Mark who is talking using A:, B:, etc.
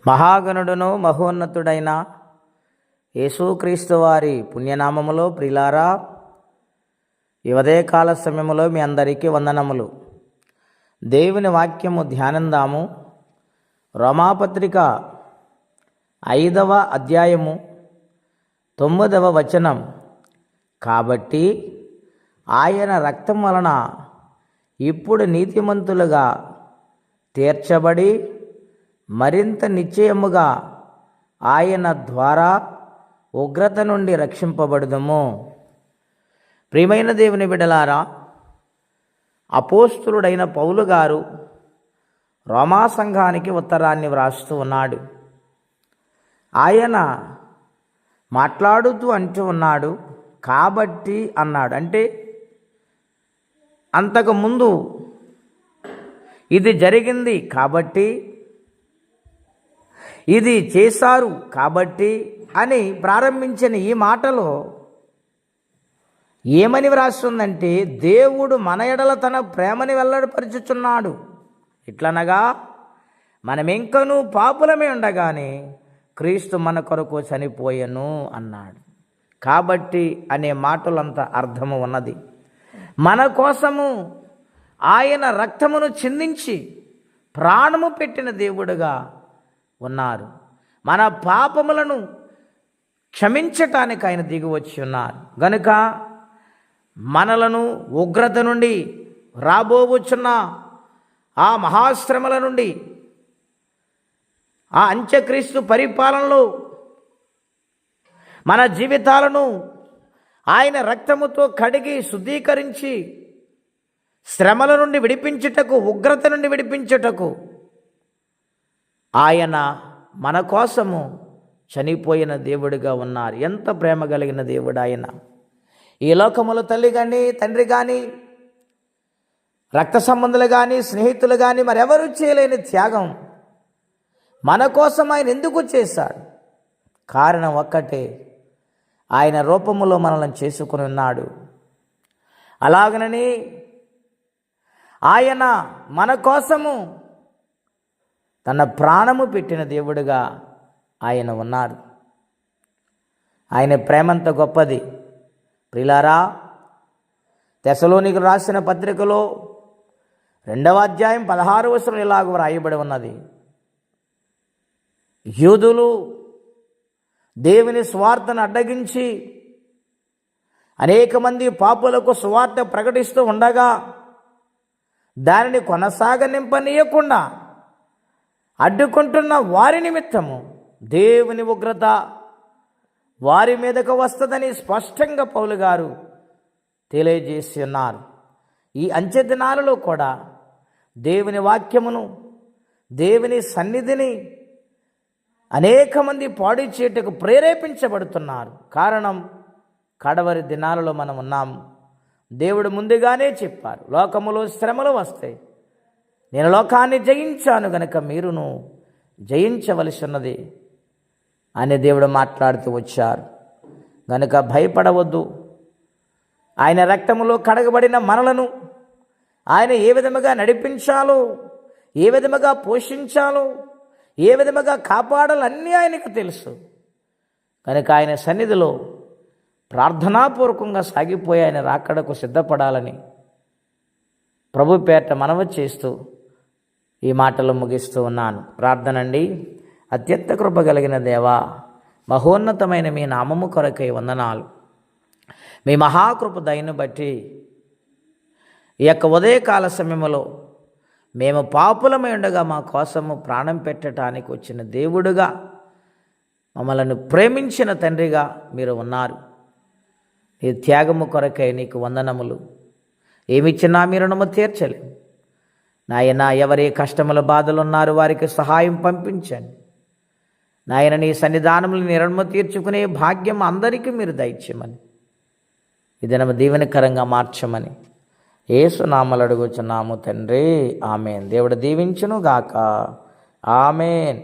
A: మహాగణుడును మహోన్నతుడైన యేసుక్రీస్తు వారి పుణ్యనామములో ప్రిలారా, ఈ ఉదయకాల సమయంలో మీ అందరికీ వందనములు. దేవుని వాక్యము ధ్యానందాము. రోమాపత్రిక 5వ అధ్యాయము 9వ వచనం. కాబట్టి ఆయన రక్తం వలన ఇప్పుడు నీతిమంతులుగా తీర్చబడి మరింత నిశ్చయముగా ఆయన ద్వారా ఉగ్రత నుండి రక్షింపబడుదుము. ప్రియమైన దేవుని బిడ్డలారా, అపోస్తులుడైన పౌలు గారు రోమా సంఘానికి ఉత్తరాన్ని వ్రాస్తూ ఉన్నాడు. ఆయన మాట్లాడుతూ అంటూ ఉన్నాడు, కాబట్టి అన్నాడు. అంటే అంతకుముందు ఇది జరిగింది కాబట్టి, ఇది చేశారు కాబట్టి అని ప్రారంభించిన ఈ మాటలో ఏమని వ్రాస్తుందంటే, దేవుడు మన ఎడల తన ప్రేమని వెల్లడిపరుచుచున్నాడు. ఇట్లనగా మనమింకనూ పాపులమే ఉండగానే క్రీస్తు మన కొరకు చనిపోయెను అన్నాడు. కాబట్టి అనే మాటలంత అర్థము ఉన్నది. మన కోసము ఆయన రక్తమును చిందించి ప్రాణము పెట్టిన దేవుడుగా ఉన్నారు. మన పాపములను క్షమించటానికి ఆయన దిగి వచ్చి ఉన్నారు. గనుక మనలను ఉగ్రత నుండి, రాబోవచ్చున్న ఆ మహాశ్రమల నుండి, ఆ అంత్యక్రీస్తు పరిపాలనలో మన జీవితాలను ఆయన రక్తముతో కడిగి శుద్ధీకరించి శ్రమల నుండి విడిపించుటకు, ఉగ్రత నుండి విడిపించుటకు ఆయన మన కోసము చనిపోయిన దేవుడిగా ఉన్నారు. ఎంత ప్రేమ కలిగిన దేవుడు ఆయన! ఈ లోకములో తల్లి కానీ, తండ్రి కానీ, రక్త సంబంధులు కానీ, స్నేహితులు కానీ మరెవరూ చేయలేని త్యాగం మన కోసం ఆయన ఎందుకు చేశాడు? కారణం ఒక్కటే, ఆయన రూపములో మనల్ని చేసుకుని ఉన్నాడు. అలాగనని ఆయన మన కోసము తన ప్రాణము పెట్టిన దేవుడుగా ఆయన ఉన్నారు. ఆయన ప్రేమంత గొప్పది. ప్రియులారా, తెస్సలోనికీయులకు రాసిన పత్రికలో 2వ అధ్యాయం 16వ వచనం ఇలాగ వ్రాయబడి ఉన్నది. యూదులు దేవుని స్వార్థను అడ్డగించి అనేక మంది పాపులకు సువార్త ప్రకటిస్తూ ఉండగా దానిని కొనసాగనింపనీయకుండా అడ్డుకుంటున్న వారి నిమిత్తము దేవుని ఉగ్రత వారి మీదకు వస్తుందని స్పష్టంగా పౌలు గారు తెలియజేసి ఉన్నారు. ఈ అంత్య దినాలలో కూడా దేవుని వాక్యమును, దేవుని సన్నిధిని అనేక మంది పాడు చేయుటకు ప్రేరేపించబడుతున్నారు. కారణం, కడవరి దినాలలో మనం ఉన్నాము. దేవుడు ముందుగానే చెప్పారు, లోకములో శ్రమలు వస్తాయి, నేను లోకాన్ని జయించాను గనుక మీరును జయించవలసి ఉన్నది అని దేవుడు మాట్లాడుతూ వచ్చారు. గనుక భయపడవద్దు. ఆయన రక్తములో కడగబడిన మనలను ఆయన ఏ విధముగా నడిపించాలో, ఏ విధముగా పోషించాలో, ఏ విధముగా కాపాడాలో అన్నీ ఆయనకు తెలుసు. కనుక ఆయన సన్నిధిలో ప్రార్థనాపూర్వకంగా సాగిపోయి ఆయన రాకడకు సిద్ధపడాలని ప్రభు పేరట మనవి చేస్తూ ఈ మాటలు ముగిస్తూ ఉన్నాను. ప్రార్థనండి. అత్యంత కృప కలిగిన దేవా, మహోన్నతమైన మీ నామము కొరకై వందనాలు. మీ మహాకృప దయను బట్టి ఈ యొక్క ఉదయకాల సమయంలో మేము పాపులమై ఉండగా మా కోసము ప్రాణం పెట్టడానికి వచ్చిన దేవుడుగా, మమ్మల్ని ప్రేమించిన తండ్రిగా మీరు ఉన్నారు. ఈ త్యాగము కొరకై నీకు వందనములు. ఏమిచ్చినా మీ రుణము తీర్చలేము నాయన. ఎవరి కష్టముల బాధలు ఉన్నారు వారికి సహాయం పంపించండి నాయన. నీ సన్నిధానములు నీ రుణము తీర్చుకునే భాగ్యం అందరికీ మీరు దయచేయమని, ఈ దినము దీవెనకరంగా మార్చమని యేసు నామములో అడుగుచున్నాము తండ్రి. ఆమేన్. దేవుడు దీవించును గాక. ఆమేన్.